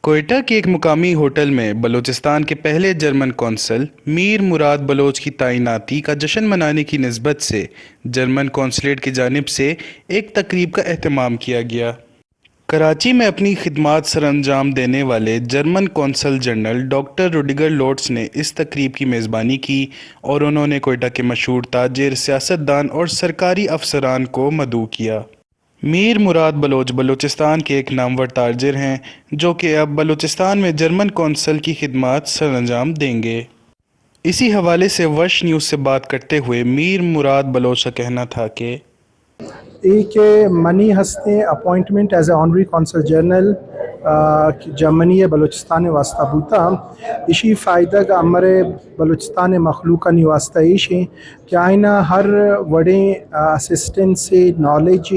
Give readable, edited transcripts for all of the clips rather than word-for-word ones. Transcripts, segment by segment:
کوئٹہ کے ایک مقامی ہوٹل میں بلوچستان کے پہلے جرمن قونصل میر مراد بلوچ کی تعیناتی کا جشن منانے کی نسبت سے جرمن قونصلیٹ کی جانب سے ایک تقریب کا اہتمام کیا گیا۔ کراچی میں اپنی خدمات سر انجام دینے والے جرمن قونصل جنرل ڈاکٹر روڈیگر لورٹس نے اس تقریب کی میزبانی کی اور انہوں نے کوئٹہ کے مشہور تاجر، سیاستدان اور سرکاری افسران کو مدعو کیا۔ میر مراد بلوچ بلوچستان کے ایک نامور تاجر ہیں جو کہ اب بلوچستان میں جرمن قونصل کی خدمات سر انجام دیں گے۔ اسی حوالے سے وش نیوز سے بات کرتے ہوئے میر مراد بلوچ کا کہنا تھا کہ ایک منی ہستے اپوائنٹمنٹ ایز اے آنری قونصل جنرل جرمنی بلوچستان واسطہ بوتا اسی فائدہ کا امر بلوچستان مخلوقہ نی واسطہ ایشیں کہ آئینہ ہر وڑے اسسٹنٹ سے نالج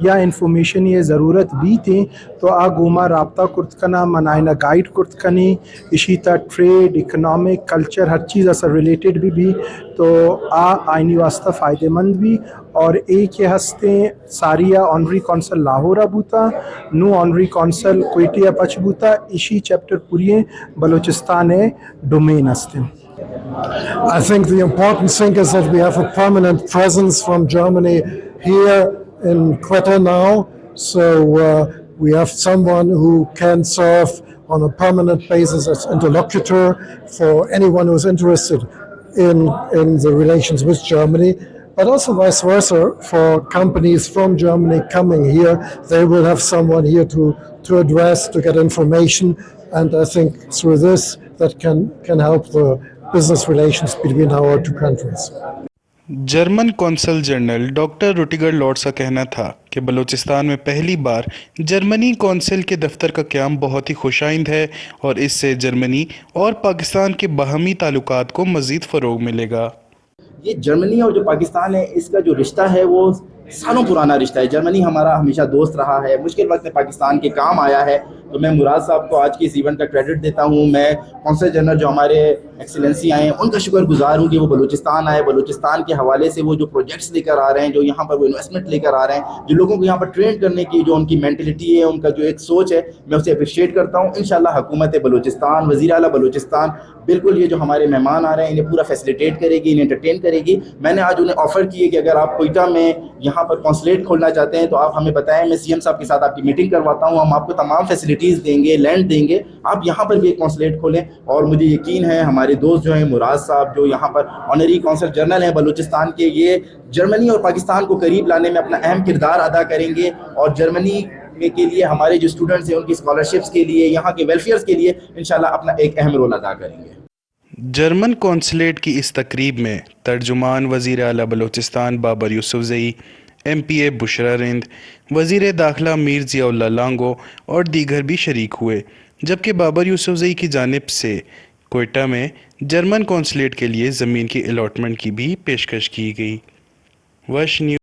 یا انفارمیشن یہ ضرورت بھی تھی تو گوما رابطہ کرت کنا من آئینہ گائیڈ کرت کنی اسی تا ٹریڈ اکنامک کلچر ہر چیز اثر ریلیٹڈ بھی تو آئینی واسطہ فائدہ مند بھی۔ اور ایک یہ ہستے ساریہ آنری قونصل لاہورہ بوتا نو آنری قونصل کوئٹہ پچ بوتا اسی چیپٹر پوریے بلوچستان ڈومین ہستے۔ I think the important thing is that we have a permanent presence from Germany here in Quetta now. So we have someone who can serve on a permanent basis as interlocutor for anyone who is interested in the relations with Germany. But also vice versa, for companies from Germany coming here, they will have someone here to address, to get information. And I think through this, that can help the business relations between our two countries. German قونصل general doctor Rudiger لورٹس کا کہنا تھا کہ بلوچستان میں پہلی بار جرمنی قونصل کے دفتر کا قیام بہت ہی خوش آئند ہے اور اس سے جرمنی اور پاکستان کے باہمی تعلقات کو مزید فروغ ملے گا۔ یہ جرمنی اور جو پاکستان ہے اس کا جو رشتہ ہے وہ سالوں پرانا رشتہ ہے۔ جرمنی ہمارا ہمیشہ دوست رہا ہے، مشکل وقت میں پاکستان کے کام آیا ہے، تو میں مراد صاحب کو آج کی اس ایونٹ کا کریڈٹ دیتا ہوں۔ میں قونصل جنرل جو ہمارے ایکسیلنسی آئے ہیں ان کا شکر گزار ہوں کہ وہ بلوچستان آئے، بلوچستان کے حوالے سے وہ جو پروجیکٹس لے کر آ رہے ہیں، جو یہاں پر وہ انویسٹمنٹ لے کر آ رہے ہیں، جو لوگوں کو یہاں پر ٹرین کرنے کی جو ان کی مینٹلٹی ہے، ان کا جو ایک سوچ ہے، میں اسے اپریشیٹ کرتا ہوں۔ انشاءاللہ حکومت بلوچستان، وزیر اعلیٰ بلوچستان بالکل یہ جو ہمارے مہمان آ رہے ہیں انہیں پورا فیسیلیٹیٹ کرے گی، انہیں انٹرٹین کرے گی۔ میں نے آج انہیں آفر کی ہے کہ اگر آپ کوئٹہ میں یہاں پر قونصلیٹ کھولنا چاہتے ہیں تو آپ ہمیں بتائیں، میں سی ایم صاحب کے ساتھ آپ کی میٹنگ کرواتا ہوں، ہم آپ کو تمام فیسلٹیز دیں گے، لینڈ دیں گے، آپ یہاں پر بھی ایک قونصلیٹ کھولیں۔ اور مجھے یقین ہے ہمارے دوست جو ہیں مراد صاحب جو یہاں پر آنری قونصل جنرل ہیں بلوچستان کے، یہ جرمنی اور پاکستان کو قریب لانے میں اپنا اہم کردار ادا کریں گے اور جرمنی کے لیے ہمارے جو اسٹوڈنٹس ہیں ان کی اسکالرشپس کے لیے، یہاں کے ویلفیئرس کے لیے انشاءاللہ اپنا ایک اہم رول ادا کریں گے۔ جرمن قونصلیٹ کی اس تقریب میں ترجمان وزیر اعلیٰ بلوچستان بابر یوسفزئی، ایم پی اے بشرا رند، وزیر داخلہ میر ضیاء اللہ لانگو اور دیگر بھی شریک ہوئے، جبکہ بابر یوسفزئی کی جانب سے کوئٹہ میں جرمن قونصلیٹ کے لیے زمین کی الاٹمنٹ کی بھی پیشکش کی گئی۔ وش نیوز